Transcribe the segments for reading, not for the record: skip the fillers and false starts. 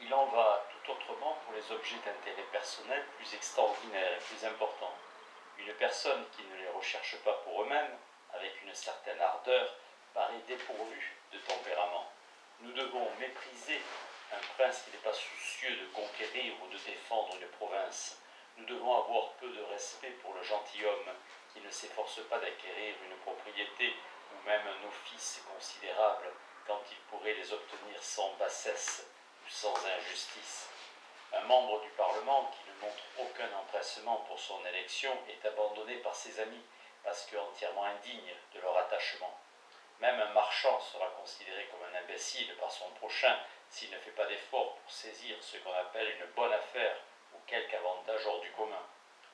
Il en va tout autrement pour les objets d'intérêt personnel plus extraordinaires et plus importants. Une personne qui ne les recherche pas pour eux-mêmes, avec une certaine ardeur, paraît dépourvue de tempérament. Nous devons mépriser un prince qui n'est pas soucieux de conquérir ou de défendre une province. Nous devons avoir peu de respect pour le gentilhomme qui ne s'efforce pas d'acquérir une propriété ou même un office considérable quand il pourrait les obtenir sans bassesse ou sans injustice. Un membre du Parlement qui ne montre aucun empressement pour son élection est abandonné par ses amis parce qu'entièrement indigne de leur attachement. Même un marchand sera considéré comme un imbécile par son prochain s'il ne fait pas d'effort pour saisir ce qu'on appelle une bonne affaire ou quelque avantage hors du commun.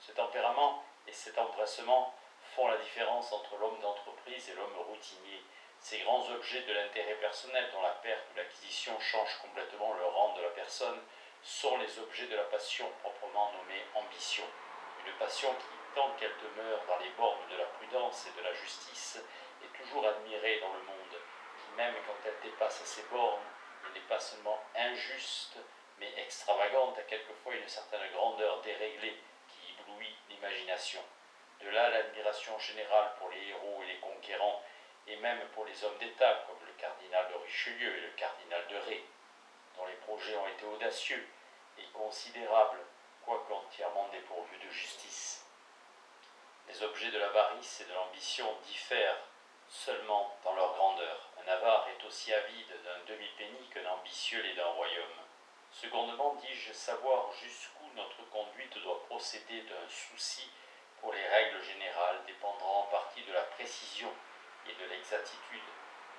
Ce tempérament et cet empressement font la différence entre l'homme d'entreprise et l'homme routinier. Ces grands objets de l'intérêt personnel dont la perte ou l'acquisition change complètement le rang de la personne sont les objets de la passion proprement nommée ambition. Une passion qui, tant qu'elle demeure dans les bornes de la prudence et de la justice, est toujours admirée dans le monde, qui même quand elle dépasse ces bornes, elle n'est pas seulement injuste, mais extravagante, a quelquefois une certaine grandeur déréglée qui éblouit l'imagination. De là l'admiration générale pour les héros et les conquérants, et même pour les hommes d'État, comme le cardinal de Richelieu et le cardinal de Ré, dont les projets ont été audacieux et considérables, quoique entièrement dépourvus de justice. Les objets de l'avarice et de l'ambition diffèrent seulement dans leur grandeur. Un avare est aussi avide d'un demi-penny qu'un ambitieux l'est d'un royaume. Secondement, dis-je, savoir jusqu'où notre conduite doit procéder d'un souci pour les règles générales dépendra en partie de la précision et de l'exactitude,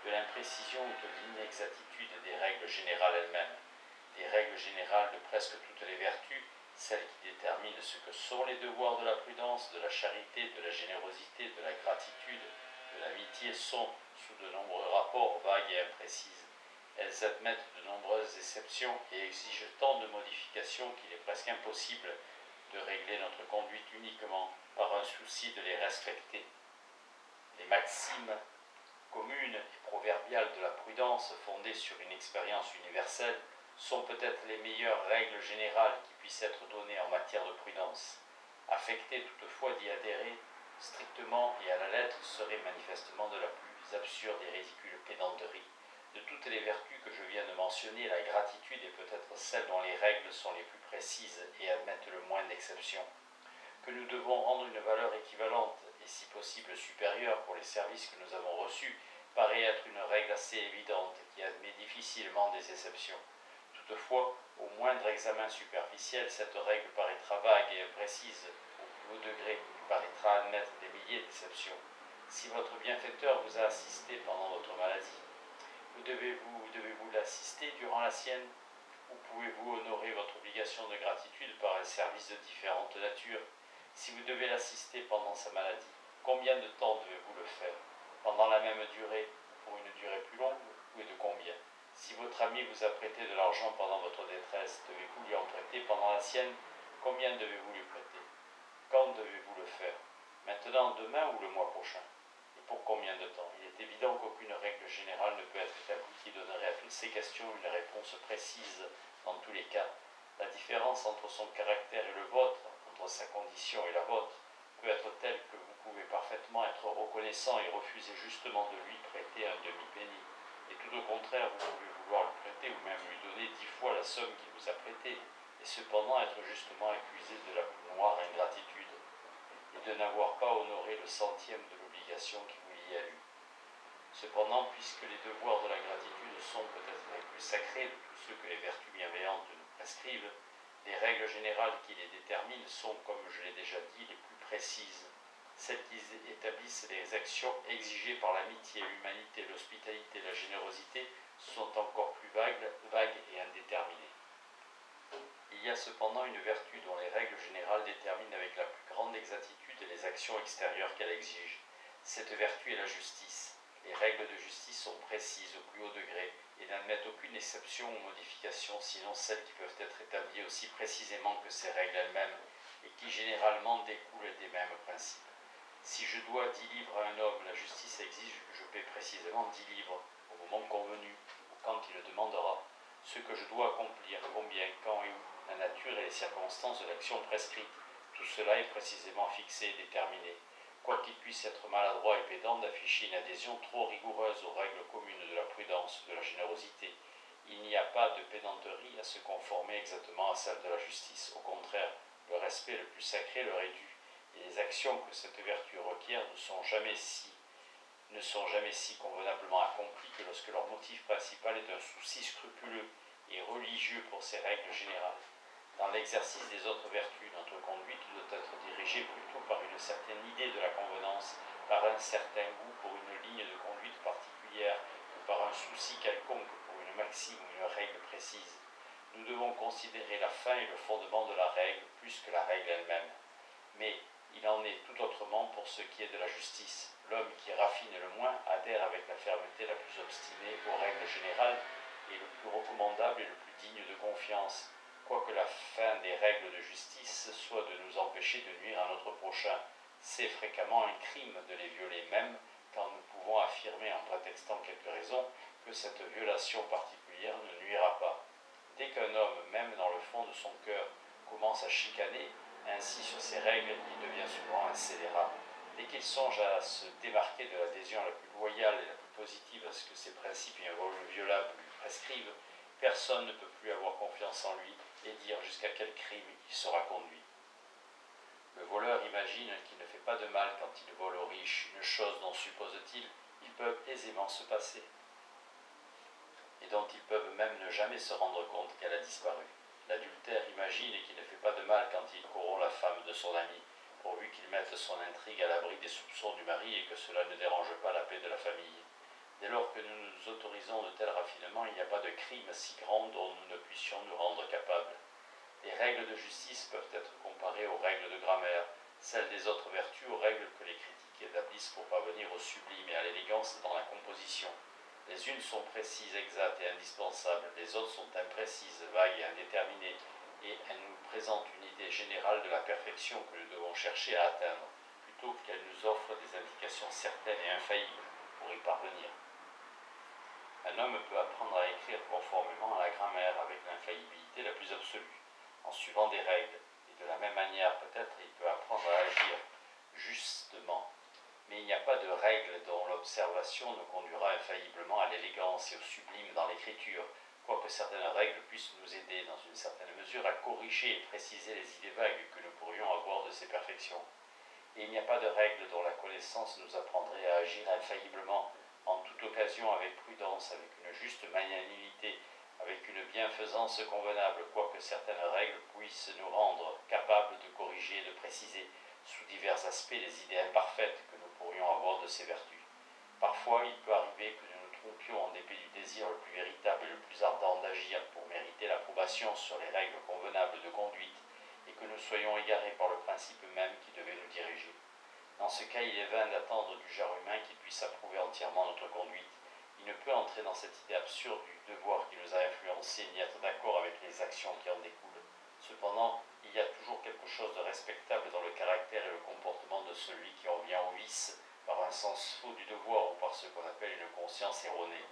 de l'imprécision ou de l'inexactitude des règles générales elles-mêmes. Les règles générales de presque toutes les vertus, celles qui déterminent ce que sont les devoirs de la prudence, de la charité, de la générosité, de la gratitude, de l'amitié, sont, sous de nombreux rapports, vagues et imprécises. Elles admettent de nombreuses exceptions et exigent tant de modifications qu'il est presque impossible de régler notre conduite uniquement par un souci de les respecter. Les maximes communes et proverbiales de la prudence, fondées sur une expérience universelle, sont peut-être les meilleures règles générales qui puissent être données en matière de prudence. Affecter toutefois d'y adhérer strictement et à la lettre serait manifestement de la plus absurde et ridicule pédanterie. De toutes les vertus que je viens de mentionner, la gratitude est peut-être celle dont les règles sont les plus précises et admettent le moins d'exceptions. Que nous devons rendre une valeur équivalente et si possible supérieure pour les services que nous avons reçus paraît être une règle assez évidente qui admet difficilement des exceptions. Toutefois, au moindre examen superficiel, cette règle paraîtra vague et imprécise. Au plus haut degré, il paraîtra admettre des milliers d'exceptions. Si votre bienfaiteur vous a assisté pendant votre maladie, devez-vous l'assister durant la sienne? Ou pouvez-vous honorer votre obligation de gratitude par un service de différentes natures? Si vous devez l'assister pendant sa maladie, combien de temps devez-vous le faire? Pendant la même durée, pour une durée plus longue, ou et de combien? Si votre ami vous a prêté de l'argent pendant votre détresse, devez-vous lui en prêter pendant la sienne? Combien devez-vous lui prêter? Quand devez-vous le faire? Maintenant, demain ou le mois prochain? Et pour combien de temps? Il est évident qu'aucune règle générale ne peut être établie qui donnerait à toutes ces questions une réponse précise dans tous les cas. La différence entre son caractère et le vôtre, entre sa condition et la vôtre, peut être telle que vous pouvez parfaitement être reconnaissant et refuser justement de lui prêter un demi-penny. Et tout au contraire, vous pouvez vouloir le prêter ou même lui donner 10 fois la somme qu'il vous a prêtée, et cependant être justement accusé de la plus noire ingratitude, et de n'avoir pas honoré le centième de l'obligation qui vous y a eu. Cependant, puisque les devoirs de la gratitude sont peut-être les plus sacrés de tous ceux que les vertus bienveillantes nous prescrivent, les règles générales qui les déterminent sont, comme je l'ai déjà dit, les plus précises. Celles qui établissent les actions exigées par l'amitié, l'humanité, l'hospitalité, la générosité sont encore plus vagues et indéterminées. Il y a cependant une vertu dont les règles générales déterminent avec la plus grande exactitude les actions extérieures qu'elle exige. Cette vertu est la justice. Les règles de justice sont précises au plus haut degré et n'admettent aucune exception ou modification, sinon celles qui peuvent être établies aussi précisément que ces règles elles-mêmes et qui généralement découlent des mêmes principes. Si je dois 10 livres à un homme, la justice exige que je paie précisément 10 livres, au moment convenu, ou quand il le demandera. ce que je dois accomplir, combien, quand et où, la nature et les circonstances de l'action prescrite. Tout cela est précisément fixé et déterminé. Quoiqu'il puisse être maladroit et pédant d'afficher une adhésion trop rigoureuse aux règles communes de la prudence ou de la générosité, il n'y a pas de pédanterie à se conformer exactement à celle de la justice. Au contraire, le respect le plus sacré leur est dû, et les actions que cette vertu requiert ne sont jamais si convenablement accomplies que lorsque leur motif principal est un souci scrupuleux et religieux pour ces règles générales. Dans l'exercice des autres vertus, notre conduite doit être dirigée plutôt par une certaine idée de la convenance, par un certain goût pour une ligne de conduite particulière ou par un souci quelconque pour une maxime ou une règle précise. Nous devons considérer la fin et le fondement de la règle plus que la règle elle-même. Mais il en est tout autrement pour ce qui est de la justice. L'homme qui raffine le moins adhère avec la fermeté la plus obstinée aux règles générales et le plus recommandable et le plus digne de confiance, quoique la fin des règles de justice soit de nous empêcher de nuire à notre prochain. C'est fréquemment un crime de les violer, même quand nous pouvons affirmer en prétextant quelques raisons que cette violation particulière ne nuira pas. Dès qu'un homme, même dans le fond de son cœur, commence à chicaner ainsi sur ces règles, il devient souvent un scélérat. Dès qu'il songe à se démarquer de l'adhésion la plus loyale et la plus positive à ce que ses principes inviolables lui prescrivent, personne ne peut plus avoir confiance en lui et dire jusqu'à quel crime il sera conduit. Le voleur imagine qu'il ne fait pas de mal quand il vole aux riches une chose dont, suppose-t-il, ils peuvent aisément se passer, et dont ils peuvent même ne jamais se rendre compte qu'elle a disparu. L'adultère imagine qu'il ne fait pas de mal quand il corrompt la femme de son ami, pourvu qu'il mette son intrigue à l'abri des soupçons du mari et que cela ne dérange pas la paix de la famille. Dès lors que nous nous autorisons de tels raffinements, il n'y a pas de crime si grand dont nous ne puissions nous rendre capables. Les règles de justice peuvent être comparées aux règles de grammaire, celles des autres vertus aux règles que les critiques établissent pour parvenir au sublime et à l'élégance dans la composition. Les unes sont précises, exactes et indispensables, les autres sont imprécises, vagues et indéterminées, et elles nous présentent une idée générale de la perfection que nous devons chercher à atteindre, plutôt qu'elles nous offrent des indications certaines et infaillibles pour y parvenir. Un homme peut apprendre à écrire conformément à la grammaire avec l'infaillibilité la plus absolue, en suivant des règles, et de la même manière peut-être il peut apprendre à agir justement. Mais il n'y a pas de règle dont l'observation ne conduira infailliblement à l'élégance et au sublime dans l'écriture, quoique certaines règles puissent nous aider dans une certaine mesure à corriger et préciser les idées vagues que nous pourrions avoir de ces perfections. Et il n'y a pas de règle dont la connaissance nous apprendrait à agir infailliblement, en toute occasion avec prudence, avec une juste magnanimité, avec une bienfaisance convenable, quoique certaines règles puissent nous rendre capables de corriger et de préciser, sous divers aspects, les idées imparfaites que nous pourrions avoir de ces vertus. Parfois, il peut arriver que nous nous trompions en dépit du désir le plus véritable et le plus ardent d'agir pour mériter l'approbation sur les règles convenables de conduite, et que nous soyons égarés par le principe même qui devait nous diriger. Dans ce cas, il est vain d'attendre du genre humain qu'il puisse approuver entièrement notre conduite. Il ne peut entrer dans cette idée absurde du devoir qui nous a influencés ni être d'accord avec les actions qui en découlent. Cependant, il y a toujours quelque chose de respectable dans le caractère et le comportement de celui qui en vient au vice par un sens faux du devoir ou par ce qu'on appelle une conscience erronée.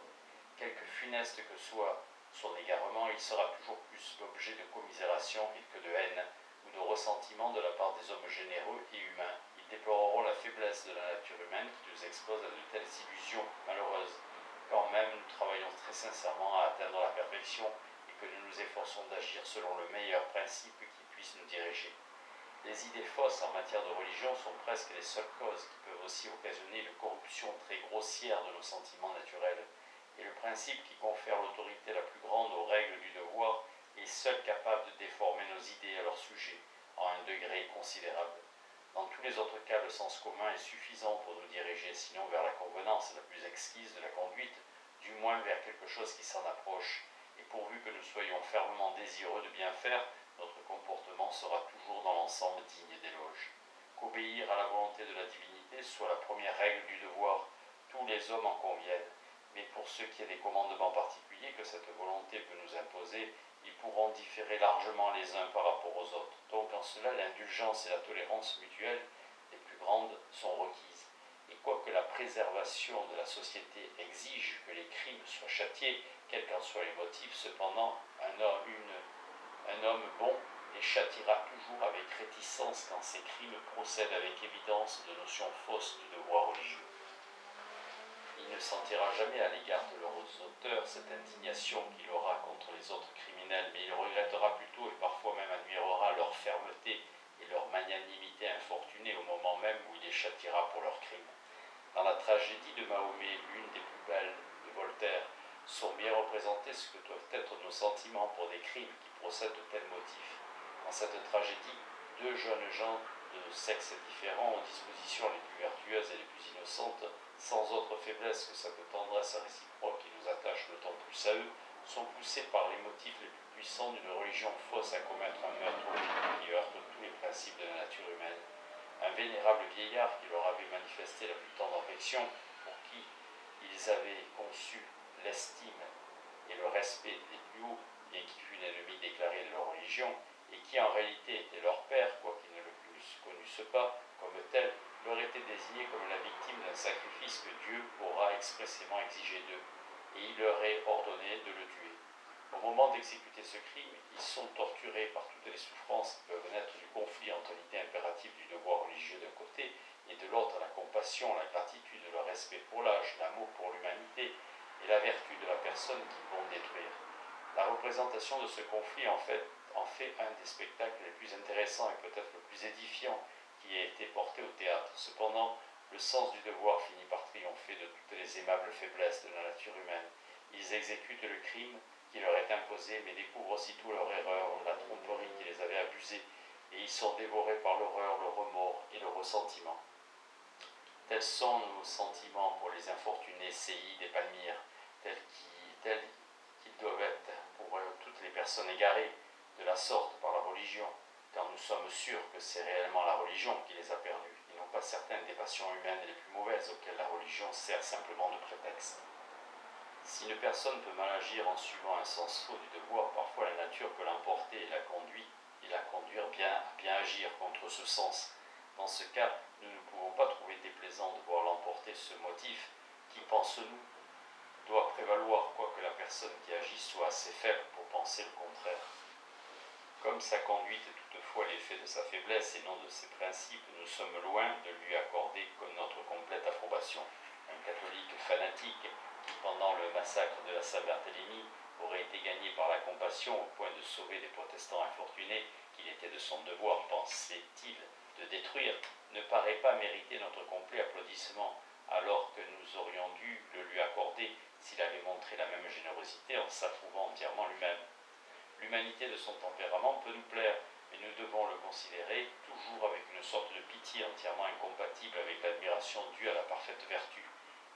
Quelque funeste que soit son égarement, il sera toujours plus l'objet de commisération et que de haine ou de ressentiment de la part des hommes généreux et humains. Ils déploreront la faiblesse de la nature humaine qui nous expose à de telles illusions malheureuses, quand même nous travaillons très sincèrement à atteindre la perfection et que nous nous efforçons d'agir selon le meilleur principe qui puisse nous diriger. Les idées fausses en matière de religion sont presque les seules causes qui peuvent aussi occasionner une corruption très grossière de nos sentiments naturels, et le principe qui confère l'autorité la plus grande aux règles du devoir est seul capable de déformer nos idées à leur sujet en un degré considérable. Dans tous les autres cas, le sens commun est suffisant pour nous diriger, sinon vers la convenance la plus exquise de la conduite, du moins vers quelque chose qui s'en approche, et pourvu que nous soyons fermement désireux de bien faire, notre comportement sera toujours dans l'ensemble digne d'éloge. Qu'obéir à la volonté de la divinité soit la première règle du devoir, tous les hommes en conviennent, mais pour ce qui est des commandements particuliers que cette volonté peut nous imposer, ils pourront différer largement les uns par rapport aux autres. Donc en cela, l'indulgence et la tolérance mutuelle les plus grandes sont requises. Et quoique la préservation de la société exige que les crimes soient châtiés, quels qu'en soient les motifs. Cependant, un homme bon les châtiera toujours avec réticence quand ces crimes procèdent avec évidence de notions fausses du devoir religieux. Il ne sentira jamais à l'égard de leurs auteurs cette indignation qu'il aura contre les autres criminels, mais il regrettera plutôt et parfois même admirera leur fermeté et leur magnanimité infortunée au moment même où il les châtiera pour leurs crimes. Dans la tragédie de Mahomet, l'une des plus belles de Voltaire, sont bien représentés ce que doivent être nos sentiments pour des crimes qui procèdent de tels motifs. Dans cette tragédie, deux jeunes gens de sexes différents, aux dispositions les plus vertueuses et les plus innocentes, sans autre faiblesse que cette tendresse réciproque qui nous attache d'autant plus à eux, sont poussés par les motifs les plus puissants d'une religion fausse à commettre un meurtre horrible qui heurte tous les principes de la nature humaine. Un vénérable vieillard qui leur avait manifesté la plus tendre affection, pour qui ils avaient conçu l'estime et le respect des plus hauts, bien qu'il fût l'ennemi déclaré de leur religion, et qui en réalité était leur père, quoiqu'ils ne le connussent pas comme tel, leur était désigné comme la victime d'un sacrifice que Dieu aura expressément exigé d'eux, et il leur est ordonné de le tuer. Au moment d'exécuter ce crime, ils sont torturés par toutes les souffrances qui peuvent naître du conflit entre l'idée impérative du devoir religieux d'un côté et de l'autre la compassion, la gratitude, le respect pour l'âge, l'amour pour l'humanité et la vertu de la personne qu'ils vont détruire. La représentation de ce conflit en fait un des spectacles les plus intéressants et peut-être le plus édifiant qui ait été porté au théâtre. Cependant, le sens du devoir finit par triompher de toutes les aimables faiblesses de la nature humaine. Ils exécutent le crime qui leur est imposé, mais découvrent aussitôt leur erreur, la tromperie qui les avait abusés, et ils sont dévorés par l'horreur, le remords et le ressentiment. Tels sont nos sentiments pour les infortunés séides et Palmyre, tels qu'ils doivent être pour toutes les personnes égarées de la sorte par la religion, car nous sommes sûrs que c'est réellement la religion qui les a perdus, et non pas certaines des passions humaines les plus mauvaises auxquelles la religion sert simplement de prétexte. Si une personne peut mal agir en suivant un sens faux du devoir, parfois la nature peut l'emporter et la conduire à bien agir contre ce sens. Dans ce cas, nous ne pouvons pas trouver déplaisant de voir l'emporter ce motif qui, pense-nous, doit prévaloir, quoique la personne qui agit soit assez faible pour penser le contraire. Comme sa conduite est toutefois l'effet de sa faiblesse et non de ses principes, nous sommes loin de lui accorder comme notre complète approbation. Un catholique fanatique qui, pendant le massacre de la Saint-Barthélemy, aurait été gagné par la compassion au point de sauver des protestants infortunés qu'il était de son devoir, pensait-il, de détruire, ne paraît pas mériter notre complet applaudissement, alors que nous aurions dû le lui accorder s'il avait montré la même générosité en s'approuvant entièrement lui-même. L'humanité de son tempérament peut nous plaire, mais nous devons le considérer toujours avec une sorte de pitié entièrement incompatible avec l'admiration due à la parfaite vertu.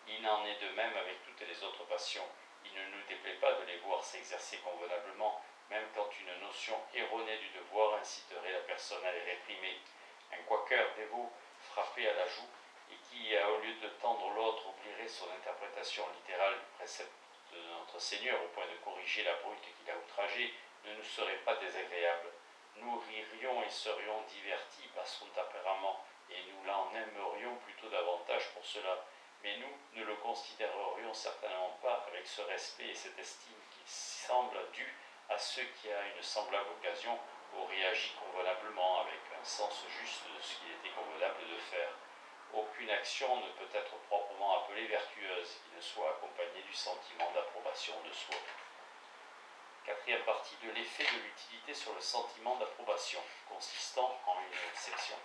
Il en est de même avec toutes les autres passions. Il ne nous déplaît pas de les voir s'exercer convenablement, même quand une notion erronée du devoir inciterait la personne à les réprimer. Un quaker dévot frappé à la joue et qui, au lieu de tendre l'autre, oublierait son interprétation littérale du précepte de notre Seigneur au point de corriger la brute qu'il a outragée, ne nous serait pas désagréable. Nous ririons et serions divertis par son tempérament, et nous l'en aimerions plutôt davantage pour cela. Mais nous ne le considérerions certainement pas avec ce respect et cette estime qui semble dû à ceux qui, à une semblable occasion, auraient agi convenablement avec un sens juste de ce qu'il était convenable de faire. Aucune action ne peut être proprement appelée vertueuse qui ne soit accompagnée du sentiment d'approbation de soi. Quatrième partie de l'effet de l'utilité sur le sentiment d'approbation, consistant en une section.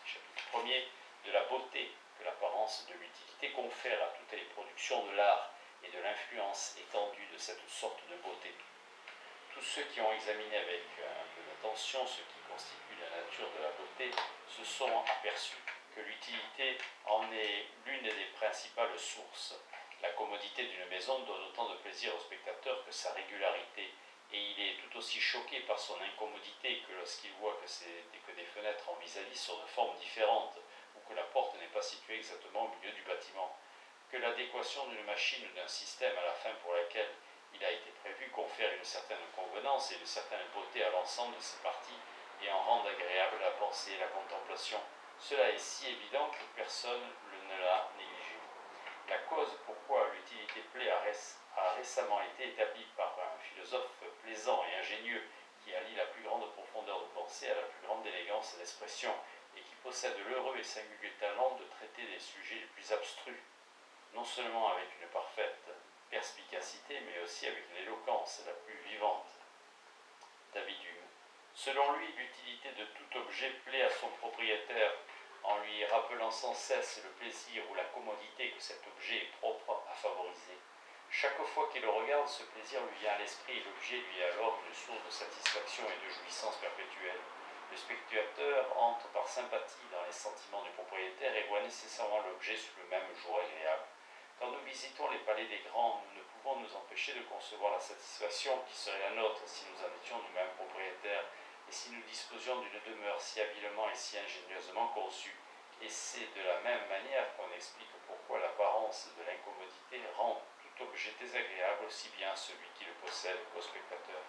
Chapitre 1er, de la beauté que l'apparence de l'utilité confère à toutes les productions de l'art et de l'influence étendue de cette sorte de beauté. Tous ceux qui ont examiné avec un peu d'attention ce qui constitue la nature de la beauté se sont aperçus que l'utilité en est l'une des principales sources. La commodité d'une maison donne autant de plaisir au spectateur que sa régularité, et il est tout aussi choqué par son incommodité que lorsqu'il voit que des fenêtres en vis-à-vis sont de formes différentes, ou que la porte n'est pas située exactement au milieu du bâtiment, que l'adéquation d'une machine ou d'un système à la fin pour laquelle il a été prévu confère une certaine convenance et une certaine beauté à l'ensemble de ses parties et en rende agréable la pensée et la contemplation. Cela est si évident que personne ne l'a négligé. La cause pourquoi l'utilité plaît a récemment été établie par un philosophe plaisant et ingénieux qui allie la plus grande profondeur de pensée à la plus grande élégance d'expression et qui possède l'heureux et singulier talent de traiter des sujets les plus abstrus, non seulement avec une parfaite perspicacité, mais aussi avec l'éloquence la plus vivante. David Hume. Selon lui, l'utilité de tout objet plaît à son propriétaire en lui rappelant sans cesse le plaisir ou la commodité que cet objet est propre à favoriser. Chaque fois qu'il le regarde, ce plaisir lui vient à l'esprit et l'objet lui est alors une source de satisfaction et de jouissance perpétuelle. Le spectateur entre par sympathie dans les sentiments du propriétaire et voit nécessairement l'objet sous le même jour agréable. Quand nous visitons les palais des grands, nous ne pouvons nous empêcher de concevoir la satisfaction qui serait la nôtre si nous en étions nous-mêmes propriétaires et si nous disposions d'une demeure si habilement et si ingénieusement conçue. Et c'est de la même manière qu'on explique pourquoi l'apparence de l'incommodité rend tout objet désagréable aussi bien à celui qui le possède qu'au spectateur.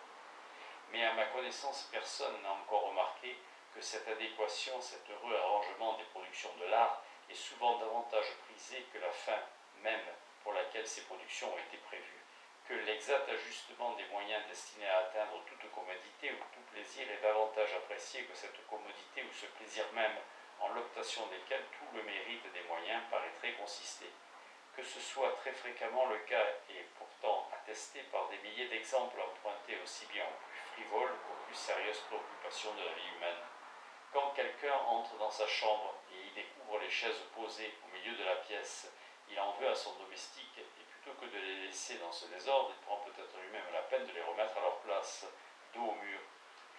Mais à ma connaissance, personne n'a encore remarqué que cette adéquation, cet heureux arrangement des productions de l'art est souvent davantage prisé que la fin même pour laquelle ces productions ont été prévues, que l'exact ajustement des moyens destinés à atteindre toute commodité ou tout plaisir est davantage apprécié que cette commodité ou ce plaisir même en l'obtention desquels tout le mérite des moyens paraîtrait consister. Que ce soit très fréquemment le cas et pourtant attesté par des milliers d'exemples empruntés aussi bien aux plus frivoles qu'aux plus sérieuses préoccupations de la vie humaine. Quand quelqu'un entre dans sa chambre et y découvre les chaises posées au milieu de la pièce, il en veut à son domestique et plutôt que de les laisser dans ce désordre, il prend peut-être lui-même la peine de les remettre à leur place, dos au mur.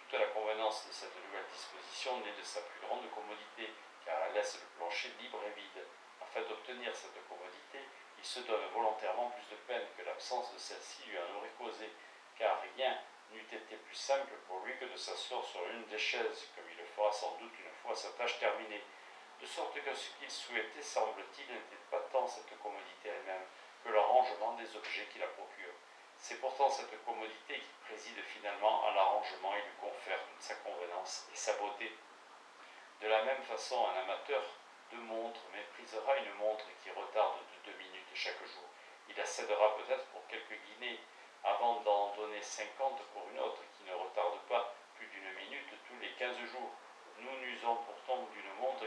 Toute la convenance de cette nouvelle disposition naît de sa plus grande commodité, car elle laisse le plancher libre et vide. Afin d'obtenir cette commodité, il se donne volontairement plus de peine que l'absence de celle-ci lui en aurait causé, car rien n'eût été plus simple pour lui que de s'asseoir sur l'une des chaises, comme il le fera sans doute une fois sa tâche terminée. De sorte que ce qu'il souhaitait, semble-t-il, n'était pas tant cette commodité elle-même que l'arrangement des objets qui la procurent. C'est pourtant cette commodité qui préside finalement à l'arrangement et lui confère toute sa convenance et sa beauté. De la même façon, un amateur de montres méprisera une montre qui retarde de 2 minutes chaque jour. Il la cédera peut-être pour quelques guinées avant d'en donner 50 pour une autre qui ne retarde pas plus d'une minute tous les 15 jours. Nous n'usons pourtant d'une montre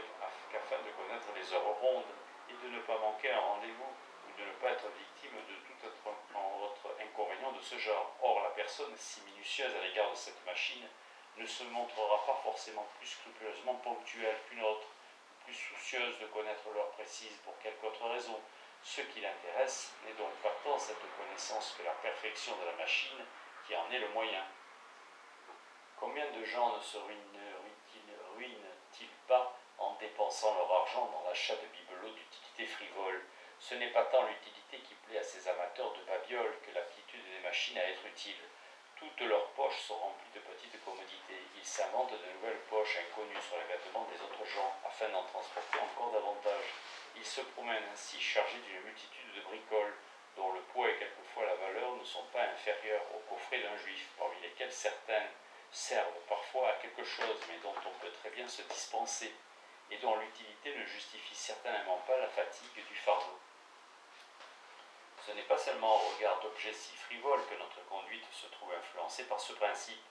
qu'afin de connaître les heures rondes et de ne pas manquer un rendez-vous ou de ne pas être victime de tout autre inconvénient de ce genre. Or, la personne si minutieuse à l'égard de cette machine ne se montrera pas forcément plus scrupuleusement ponctuelle qu'une autre, plus soucieuse de connaître l'heure précise pour quelque autre raison. Ce qui l'intéresse n'est donc pas tant cette connaissance que la perfection de la machine qui en est le moyen. Combien de gens ne se ruinent-ils pas en dépensant leur argent dans l'achat de bibelots d'utilité frivole? Ce n'est pas tant l'utilité qui plaît à ces amateurs de babioles que l'aptitude des machines à être utiles. Toutes leurs poches sont remplies de petites commodités. Ils s'inventent de nouvelles poches inconnues sur les vêtements des autres gens, afin d'en transporter encore davantage. Ils se promènent ainsi chargés d'une multitude de bricoles, dont le poids et quelquefois la valeur ne sont pas inférieurs au coffret d'un juif, parmi lesquels certaines servent parfois à quelque chose, mais dont on peut très bien se dispenser, et dont l'utilité ne justifie certainement pas la fatigue du fardeau. Ce n'est pas seulement au regard d'objets si frivoles que notre conduite se trouve influencée par ce principe.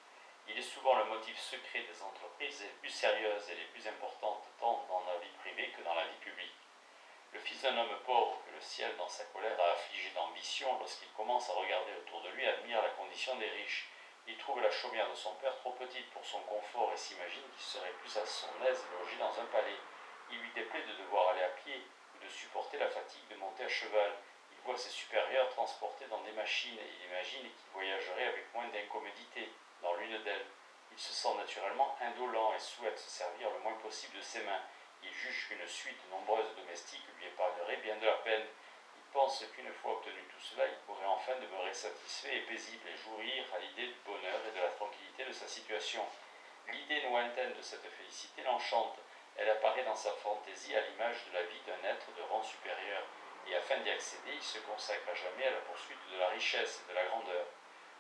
Il est souvent le motif secret des entreprises les plus sérieuses et les plus importantes, tant dans la vie privée que dans la vie publique. Le fils d'un homme pauvre que le ciel, dans sa colère, a affligé d'ambition, lorsqu'il commence à regarder autour de lui, admire la condition des riches. Il trouve la chaumière de son père trop petite pour son confort et s'imagine qu'il serait plus à son aise logé dans un palais. Il lui déplaît de devoir aller à pied ou de supporter la fatigue de monter à cheval. Il voit ses supérieurs transportés dans des machines et il imagine qu'il voyagerait avec moins d'incommodité dans l'une d'elles. Il se sent naturellement indolent et souhaite se servir le moins possible de ses mains. Il juge qu'une suite nombreuse de domestiques lui épargnerait bien de la peine. Il pense qu'une fois obtenu tout cela, il pourrait enfin demeurer satisfait et paisible et jouir à l'idée du bonheur et de la tranquillité de sa situation. L'idée lointaine de cette félicité l'enchante. Elle apparaît dans sa fantaisie à l'image de la vie d'un être de rang supérieur. Et afin d'y accéder, il se consacre à jamais à la poursuite de la richesse et de la grandeur.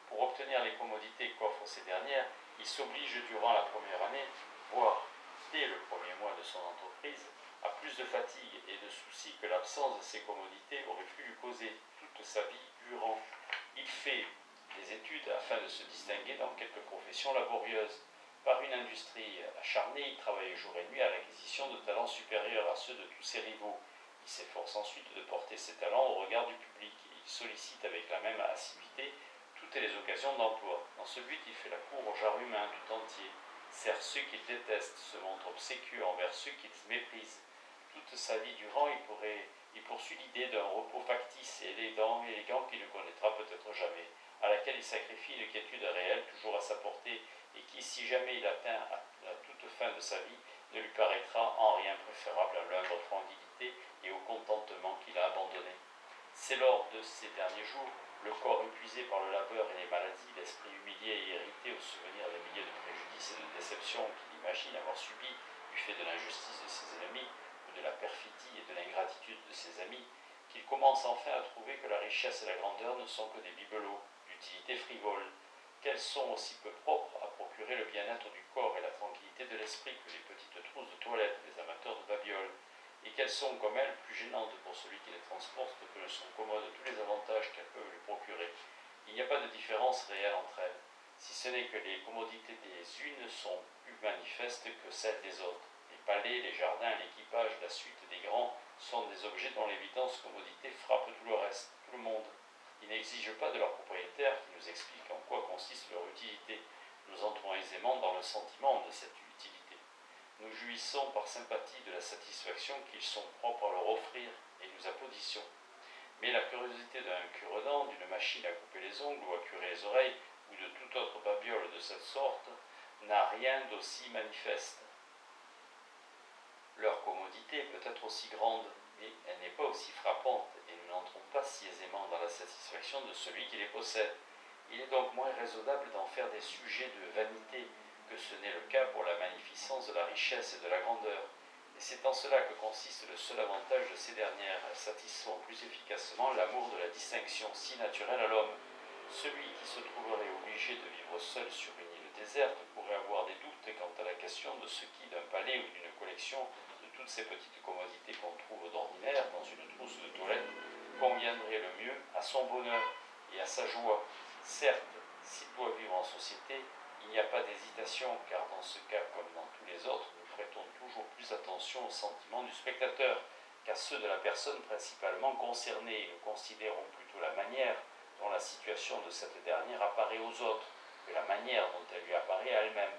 Pour obtenir les commodités qu'offrent ces dernières, il s'oblige durant la première année, voire dès le premier mois de son entreprise, à plus de fatigue et de soucis que la l'absence de ces commodités aurait pu lui causer toute sa vie durant. Il fait des études afin de se distinguer dans quelques professions laborieuses. Par une industrie acharnée, il travaille jour et nuit à l'acquisition de talents supérieurs à ceux de tous ses rivaux. Il s'efforce ensuite de porter ses talents au regard du public et il sollicite avec la même assiduité toutes les occasions d'emploi. Dans ce but, il fait la cour au genre humain tout entier, sert ceux qu'il déteste, se montre obséquieux envers ceux qu'il méprise. Toute sa vie durant, il poursuit l'idée d'un repos factice et élégant qu'il ne connaîtra peut-être jamais, à laquelle il sacrifie une quiétude réelle toujours à sa portée, et qui, si jamais il atteint à toute fin de sa vie, ne lui paraîtra en rien préférable à l'humble tranquillité et au contentement qu'il a abandonné. C'est lors de ces derniers jours, le corps épuisé par le labeur et les maladies, l'esprit humilié et irrité au souvenir des milliers de préjudices et de déceptions qu'il imagine avoir subis du fait de l'injustice de ses ennemis, ou de la perfidie et de l'ingratitude de ses amis, qu'il commence enfin à trouver que la richesse et la grandeur ne sont que des bibelots, d'utilité frivole, qu'elles sont aussi peu propres à procurer le bien-être du corps et la tranquillité de l'esprit que les petites trousses de toilette des amateurs de babioles, et qu'elles sont, comme elles, plus gênantes pour celui qui les transporte que ne sont commodes tous les avantages qu'elles peuvent lui procurer. Il n'y a pas de différence réelle entre elles, si ce n'est que les commodités des unes sont plus manifestes que celles des autres. Les palais, les jardins, l'équipage, la suite des grands sont des objets dont l'évidence commodité frappe tout le reste, tout le monde. Ils n'exigent pas de leur propriétaire qui nous explique en quoi consiste leur utilité. Nous entrons aisément dans le sentiment de cette utilité. Nous jouissons par sympathie de la satisfaction qu'ils sont propres à leur offrir et nous applaudissons. Mais la curiosité d'un cure-dent, d'une machine à couper les ongles ou à curer les oreilles, ou de toute autre babiole de cette sorte, n'a rien d'aussi manifeste. Leur commodité peut être aussi grande, mais elle n'est pas aussi frappante, et nous n'entrons pas si aisément dans la satisfaction de celui qui les possède. Il est donc moins raisonnable d'en faire des sujets de vanité que ce n'est le cas pour la magnificence de la richesse et de la grandeur. Et c'est en cela que consiste le seul avantage de ces dernières. Elles satisfont plus efficacement l'amour de la distinction si naturelle à l'homme. Celui qui se trouverait obligé de vivre seul sur une île déserte pourrait avoir des doutes quant à la question de ce qui, d'un palais ou d'une collection de toutes ces petites commodités qu'on trouve d'ordinaire dans une trousse de toilette, conviendrait le mieux à son bonheur et à sa joie. Certes, s'il doit vivre en société, il n'y a pas d'hésitation, car dans ce cas comme dans tous les autres, nous prêtons toujours plus attention aux sentiments du spectateur qu'à ceux de la personne principalement concernée, et nous considérons plutôt la manière dont la situation de cette dernière apparaît aux autres que la manière dont elle lui apparaît à elle-même.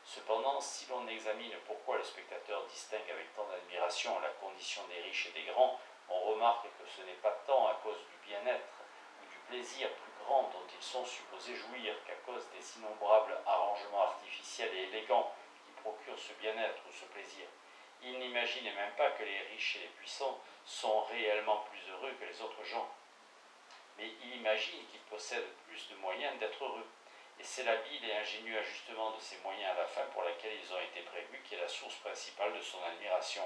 Cependant, si l'on examine pourquoi le spectateur distingue avec tant d'admiration la condition des riches et des grands, on remarque que ce n'est pas tant à cause du bien-être ou du plaisir plus grand dont ils sont supposés jouir qu'à cause des innombrables arrangements artificiels et élégants qui procurent ce bien-être ou ce plaisir. Ils n'imaginent même pas que les riches et les puissants sont réellement plus heureux que les autres gens. Mais ils imaginent qu'ils possèdent plus de moyens d'être heureux. Et c'est l'habile et ingénieux ajustement de ces moyens à la fin pour laquelle ils ont été prévus qui est la source principale de son admiration.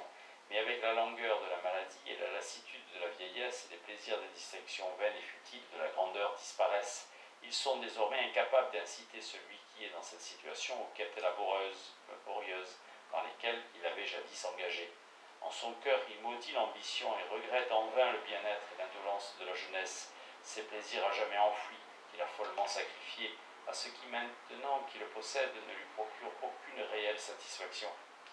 Mais avec la langueur de la maladie et la lassitude de la vieillesse, les plaisirs des distinctions vaines et futiles de la grandeur disparaissent. Ils sont désormais incapables d'inciter celui qui est dans cette situation aux quêtes laborieuses dans lesquelles il avait jadis engagé. En son cœur, il maudit l'ambition et regrette en vain le bien-être et l'indolence de la jeunesse, ces plaisirs à jamais enfouis qu'il a follement sacrifiés à ce qui, maintenant qu'il le possède, ne lui procure aucune réelle satisfaction.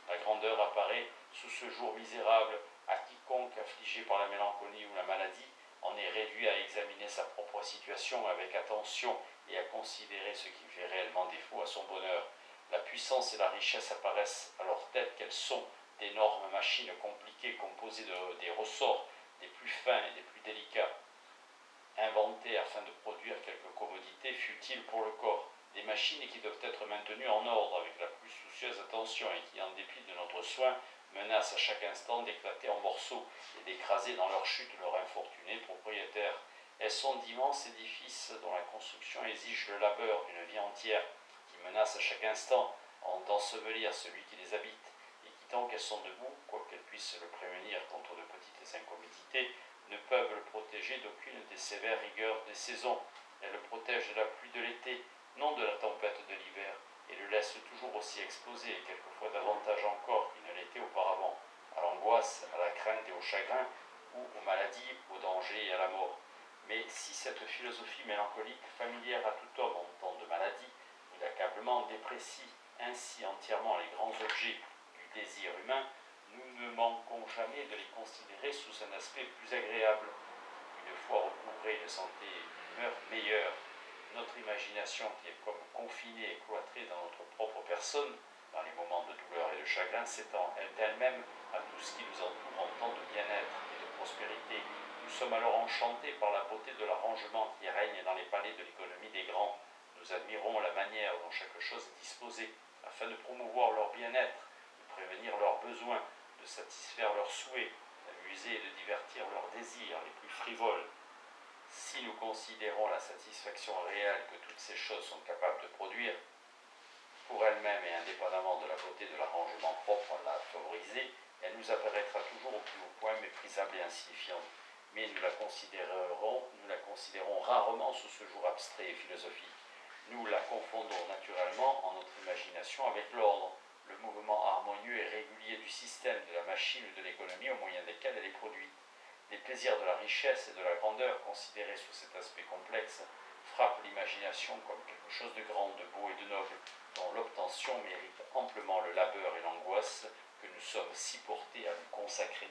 La grandeur apparaît sous ce jour misérable à quiconque, affligé par la mélancolie ou la maladie, en est réduit à examiner sa propre situation avec attention et à considérer ce qui fait réellement défaut à son bonheur. La puissance et la richesse apparaissent alors telles qu'elles sont, d'énormes machines compliquées composées des ressorts des plus fins et des plus délicats, inventées afin de produire quelques commodités futiles pour le corps, des machines qui doivent être maintenues en ordre avec la plus soucieuse attention et qui, en dépit de notre soin, menacent à chaque instant d'éclater en morceaux et d'écraser dans leur chute leur infortuné propriétaire. Elles sont d'immenses édifices dont la construction exige le labeur d'une vie entière, qui menacent à chaque instant d'ensevelir celui qui les habite, et qui, tant qu'elles sont debout, quoiqu'elles puissent le prévenir contre de petites incommodités, ne peuvent le protéger d'aucune des sévères rigueurs des saisons. Elles le protègent de la pluie de l'été, non de la tempête de l'hiver, et le laissent toujours aussi exposé, et quelquefois davantage encore qu'il ne l'était auparavant, à l'angoisse, à la crainte et au chagrin ou aux maladies, aux dangers et à la mort. Mais si cette philosophie mélancolique, familière à tout homme en temps de maladie ou d'accablement, déprécie ainsi entièrement les grands objets du désir humain, nous ne manquons jamais de les considérer sous un aspect plus agréable. Une fois recouvrée une santé et une humeur meilleure, notre imagination, qui est comme confinée et cloîtrée dans notre propre personne, dans les moments de douleur et de chagrin, s'étend elle-même à tout ce qui nous entoure en temps de bien-être et de prospérité. Nous sommes alors enchantés par la beauté de l'arrangement qui règne dans les palais de l'économie des grands. Nous admirons la manière dont chaque chose est disposée, afin de promouvoir leur bien-être, de prévenir leurs besoins, de satisfaire leurs souhaits, d'amuser et de divertir leurs désirs les plus frivoles. Si nous considérons la satisfaction réelle que toutes ces choses sont capables de produire, pour elles-mêmes et indépendamment de la beauté de l'arrangement propre à la favoriser, elle nous apparaîtra toujours au plus haut point méprisable et insignifiante. Mais nous la considérons rarement sous ce jour abstrait et philosophique. Nous la confondons naturellement en notre imagination avec l'ordre, le mouvement harmonieux et régulier du système, de la machine ou de l'économie au moyen desquels elle est produite. Les plaisirs de la richesse et de la grandeur, considérés sous cet aspect complexe, frappent l'imagination comme quelque chose de grand, de beau et de noble, dont l'obtention mérite amplement le labeur et l'angoisse que nous sommes si portés à nous consacrer.